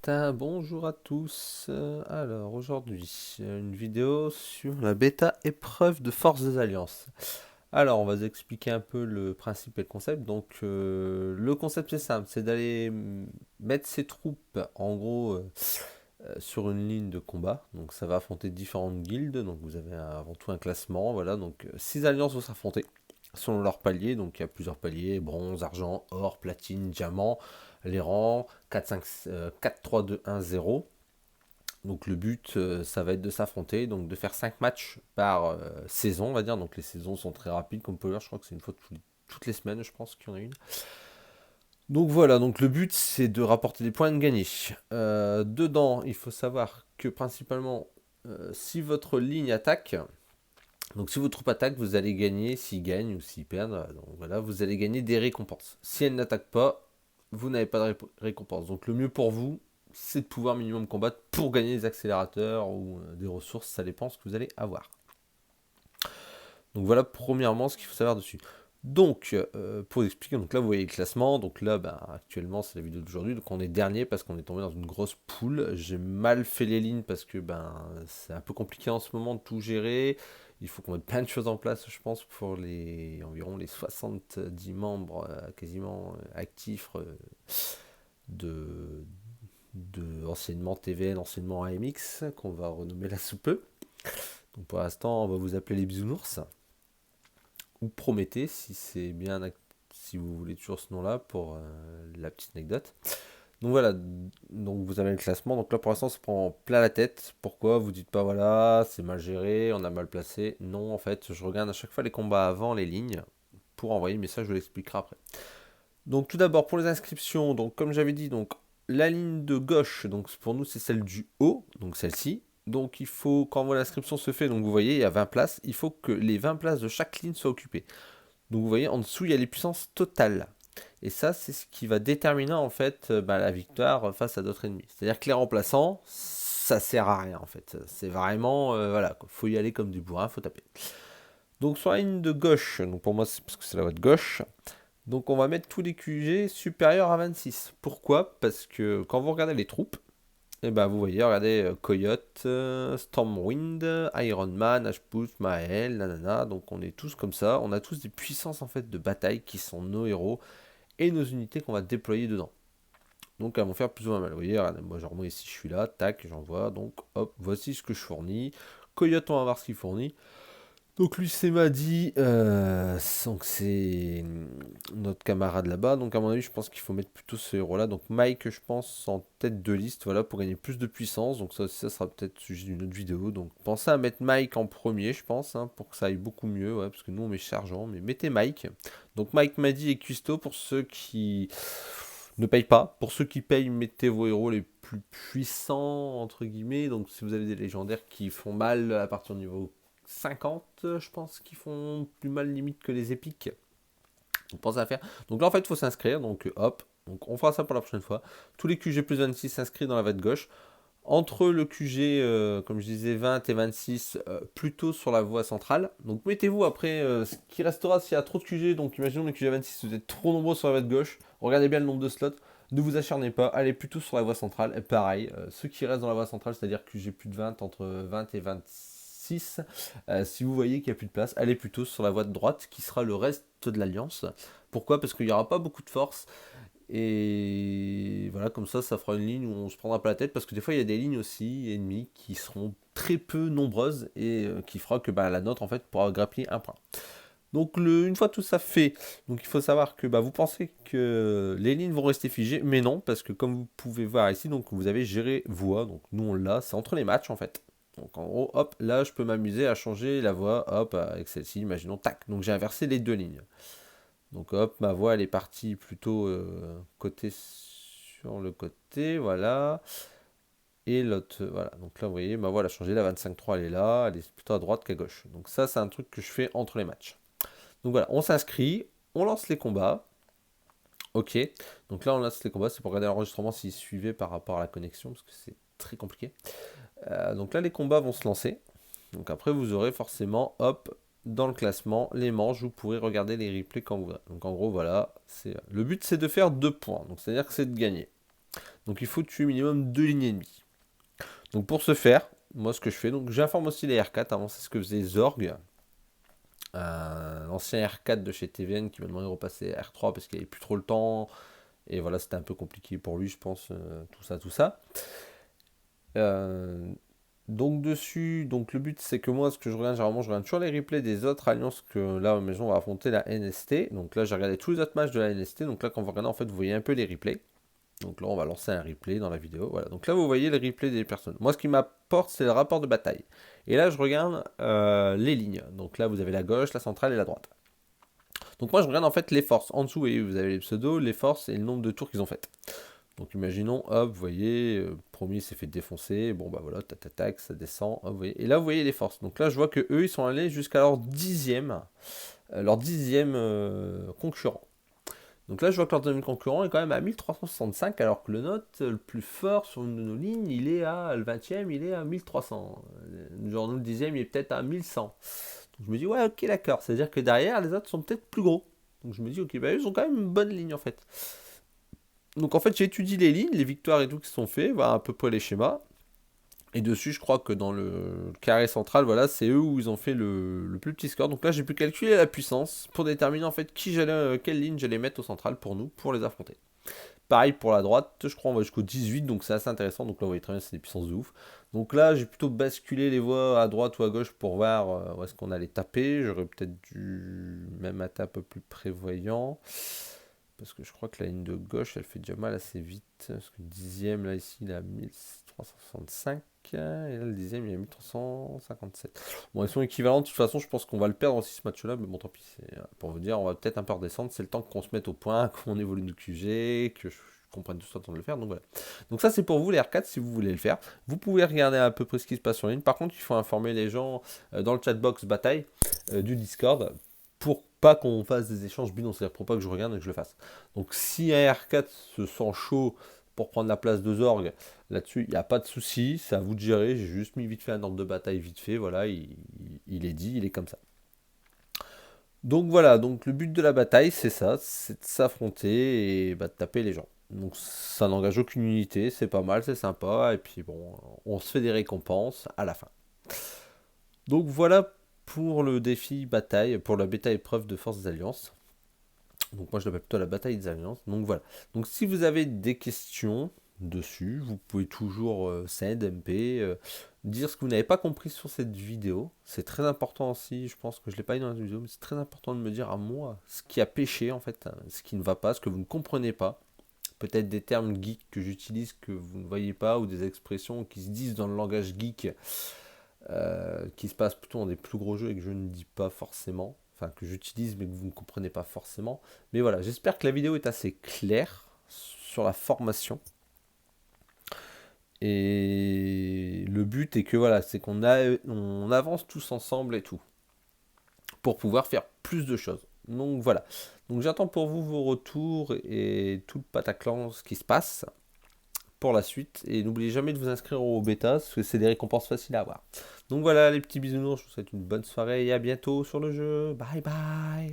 Bonjour à tous. Alors aujourd'hui, une vidéo sur la bêta épreuve de Force des Alliances. Alors on va vous expliquer un peu le principe et le concept. Donc le concept c'est simple, c'est d'aller mettre ses troupes en gros sur une ligne de combat. Donc ça va affronter différentes guildes. Donc vous avez avant tout un classement. Voilà, donc 6 alliances vont s'affronter selon leur palier. Donc il y a plusieurs paliers, bronze, argent, or, platine, diamant, les rangs 4, 5, 4, 3, 2, 1, 0. Donc le but, ça va être de s'affronter, donc de faire 5 matchs par saison, on va dire. Donc les saisons sont très rapides, comme Power, je crois que c'est une fois toutes les semaines, je pense qu'il y en a une. Donc voilà, donc le but c'est de rapporter des points et de gagner. Dedans, il faut savoir que principalement, si votre ligne attaque, donc si votre troupe attaque, vous allez gagner s'ils gagnent ou s'ils perdent. Donc voilà, vous allez gagner des récompenses. Si elle n'attaque pas, vous n'avez pas de récompense. Donc le mieux pour vous, c'est de pouvoir minimum combattre pour gagner des accélérateurs ou des ressources, ça dépend ce que vous allez avoir. Donc voilà premièrement ce qu'il faut savoir dessus. Donc pour vous expliquer, donc là vous voyez le classement, donc là actuellement c'est la vidéo d'aujourd'hui, donc on est dernier parce qu'on est tombé dans une grosse poule. J'ai mal fait les lignes parce que c'est un peu compliqué en ce moment de tout gérer. Il faut qu'on mette plein de choses en place, je pense, pour les environ les 70 membres quasiment actifs de, de anciennement TVN, anciennement AMX, qu'on va renommer là sous peu. Donc pour l'instant, on va vous appeler les bisounours, ou Prométhée, si c'est bien, si vous voulez toujours ce nom-là, pour la petite anecdote. Donc voilà, donc vous avez le classement. Donc là pour l'instant, ça prend plein la tête. Pourquoi vous dites pas voilà, c'est mal géré, on a mal placé. Non, en fait, je regarde à chaque fois les combats avant les lignes pour envoyer le message, je vous l'expliquerai après. Donc tout d'abord pour les inscriptions, donc comme j'avais dit, donc la ligne de gauche, donc pour nous c'est celle du haut, donc celle-ci. Donc il faut, quand l'inscription se fait, donc vous voyez, il y a 20 places, il faut que les 20 places de chaque ligne soient occupées. Donc vous voyez, en dessous, il y a les puissances totales. Et ça, c'est ce qui va déterminer en fait la victoire face à d'autres ennemis. C'est-à-dire que les remplaçants, ça sert à rien en fait. C'est vraiment, voilà, faut y aller comme du bourrin, faut taper. Donc sur la ligne de gauche, donc pour moi c'est parce que c'est la voie de gauche, donc on va mettre tous les QG supérieurs à 26. Pourquoi? Parce que quand vous regardez les troupes, et vous voyez, regardez Coyote, Stormwind, Iron Man, Ashput, Mael, nanana, donc on est tous comme ça, on a tous des puissances en fait de bataille qui sont nos héros et nos unités qu'on va déployer dedans. Donc elles vont faire plus ou moins mal. Vous voyez, regardez, moi genre moi ici je suis là, tac, j'envoie, donc hop, voici ce que je fournis. Coyote, on va voir ce qu'il fournit. Donc lui c'est Madi, donc c'est notre camarade là-bas, donc à mon avis je pense qu'il faut mettre plutôt ce héros là, donc Mike je pense en tête de liste, voilà, pour gagner plus de puissance, donc ça aussi ça sera peut-être sujet d'une autre vidéo, donc pensez à mettre Mike en premier je pense, hein, pour que ça aille beaucoup mieux, ouais, parce que nous on met chargeant, mais mettez Mike, donc Mike, Madi et Custo pour ceux qui ne payent pas, pour ceux qui payent mettez vos héros les plus puissants entre guillemets, donc si vous avez des légendaires qui font mal à partir du niveau 50, je pense, qui font plus mal limite que les épiques. Donc pensez à faire. Donc là en fait il faut s'inscrire, donc hop, donc on fera ça pour la prochaine fois. Tous les QG plus 26 s'inscrivent dans la voie de gauche. Entre le QG, comme je disais, 20 et 26, plutôt sur la voie centrale. Donc mettez-vous après ce qui restera s'il y a trop de QG. Donc imaginons le QG 26, vous êtes trop nombreux sur la voie de gauche. Regardez bien le nombre de slots. Ne vous acharnez pas, allez plutôt sur la voie centrale. Et pareil, ceux qui restent dans la voie centrale, c'est-à-dire QG plus de 20, entre 20 et 26, si vous voyez qu'il n'y a plus de place, allez plutôt sur la voie de droite qui sera le reste de l'alliance. Pourquoi? Parce qu'il n'y aura pas beaucoup de force. Et voilà, comme ça fera une ligne où on se prendra pas la tête, parce que des fois il y a des lignes aussi ennemies qui seront très peu nombreuses et qui fera que la nôtre en fait pourra grappiller un point. Donc une fois tout ça fait, donc il faut savoir que vous pensez que les lignes vont rester figées, mais non, parce que comme vous pouvez voir ici, donc vous avez géré voie, donc nous on l'a, c'est entre les matchs en fait. Donc en gros, hop, là je peux m'amuser à changer la voie, hop, avec celle-ci, imaginons, tac, donc j'ai inversé les deux lignes. Donc hop, ma voix elle est partie plutôt côté sur le côté, voilà. Et l'autre, voilà. Donc là, vous voyez, ma voix elle a changé, la 25.3 elle est là, elle est plutôt à droite qu'à gauche. Donc ça, c'est un truc que je fais entre les matchs. Donc voilà, on s'inscrit, on lance les combats. Ok, donc là on lance les combats, c'est pour regarder l'enregistrement s'il suivait par rapport à la connexion, parce que c'est très compliqué. Donc là, les combats vont se lancer. Donc après, vous aurez forcément, hop, dans le classement, les manches, vous pourrez regarder les replays quand vous voudrez. Donc en gros, voilà, le but c'est de faire 2 points, donc c'est-à-dire que c'est de gagner. Donc il faut tuer minimum 2 lignes ennemies. Donc pour ce faire, moi ce que je fais, donc j'informe aussi les R4, avant c'est ce que faisait Zorg, un ancien R4 de chez TVN qui m'a demandé de repasser R3 parce qu'il n'avait plus trop le temps. Et voilà, c'était un peu compliqué pour lui, je pense, tout ça. Euh, donc dessus, donc le but c'est que moi, ce que je regarde, généralement, je regarde toujours les replays des autres alliances que là, maison, on va affronter la NST. Donc là, j'ai regardé tous les autres matchs de la NST. Donc là, quand vous regardez, en fait, vous voyez un peu les replays. Donc là, on va lancer un replay dans la vidéo. Voilà. Donc là, vous voyez le replay des personnes. Moi, ce qui m'apporte, c'est le rapport de bataille. Et là, je regarde les lignes. Donc là, vous avez la gauche, la centrale et la droite. Donc moi, je regarde en fait les forces. En dessous, vous avez les pseudos, les forces et le nombre de tours qu'ils ont faites. Donc imaginons, hop, vous voyez, premier s'est fait défoncer, bon bah voilà, tac, ça descend, hop, vous voyez. Et là, vous voyez les forces. Donc là, je vois que eux, ils sont allés jusqu'à leur dixième concurrent. Donc là, je vois que leur deuxième concurrent est quand même à 1365, alors que le nôtre, le plus fort sur une de nos lignes, il est à, le 20e, il est à 1300. Genre, nous, le 10e, il est peut-être à 1100. Donc je me dis, ouais, ok, d'accord. C'est-à-dire que derrière, les autres sont peut-être plus gros. Donc je me dis, ok, bah ils ont quand même une bonne ligne en fait. Donc en fait, j'ai étudié les lignes, les victoires et tout qui sont faits, voilà à peu près les schémas. Et dessus, je crois que dans le carré central, voilà, c'est eux où ils ont fait le plus petit score. Donc là, j'ai pu calculer la puissance pour déterminer en fait quelle ligne j'allais mettre au central pour nous, pour les affronter. Pareil pour la droite, je crois on va jusqu'au 18, donc c'est assez intéressant. Donc là, vous voyez très bien, c'est des puissances de ouf. Donc là, j'ai plutôt basculé les voies à droite ou à gauche pour voir où est-ce qu'on allait taper. J'aurais peut-être dû même être un peu plus prévoyant. Parce que je crois que la ligne de gauche, elle fait déjà mal assez vite. Parce que le dixième, là, ici, il est à 1365. Et là, le dixième, il est à 1357. Bon, ils sont équivalents. De toute façon, je pense qu'on va le perdre aussi ce match-là. Mais bon, tant pis. Pour vous dire, on va peut-être un peu redescendre. C'est le temps qu'on se mette au point, qu'on évolue nos QG, que je comprenne tout ça temps de le faire. Donc voilà. Donc ça, c'est pour vous, les R4, si vous voulez le faire. Vous pouvez regarder à peu près ce qui se passe sur la ligne. Par contre, il faut informer les gens dans le chatbox bataille du Discord pour pas qu'on fasse des échanges bidons, c'est-à-dire pour pas que je regarde et que je le fasse. Donc si un R4 se sent chaud pour prendre la place de Zorg, là-dessus, il n'y a pas de souci, c'est à vous de gérer, j'ai juste mis vite fait un ordre de bataille vite fait, voilà, il est dit, il est comme ça. Donc voilà, donc le but de la bataille, c'est ça, c'est de s'affronter et bah, de taper les gens. Donc ça n'engage aucune unité, c'est pas mal, c'est sympa, et puis bon, on se fait des récompenses à la fin. Donc voilà pour le défi bataille, pour la bêta épreuve de Force des Alliances. Donc moi je l'appelle plutôt la bataille des alliances. Donc voilà. Donc si vous avez des questions dessus, vous pouvez toujours send, MP, dire ce que vous n'avez pas compris sur cette vidéo. C'est très important aussi, je pense que je ne l'ai pas dit dans la vidéo, mais c'est très important de me dire à moi ce qui a péché en fait, hein, ce qui ne va pas, ce que vous ne comprenez pas. Peut-être des termes geeks que j'utilise que vous ne voyez pas, ou des expressions qui se disent dans le langage geek, qui se passent plutôt dans des plus gros jeux et que je ne dis pas forcément, enfin que j'utilise mais que vous ne comprenez pas forcément. Mais voilà, j'espère que la vidéo est assez claire sur la formation. Et le but est que voilà, c'est on avance tous ensemble et tout, pour pouvoir faire plus de choses. Donc voilà. Donc j'attends pour vous vos retours et tout le pataclan, ce qui se passe pour la suite. Et n'oubliez jamais de vous inscrire au bêta, parce que c'est des récompenses faciles à avoir. Donc voilà les petits bisounours, je vous souhaite une bonne soirée et à bientôt sur le jeu. Bye bye.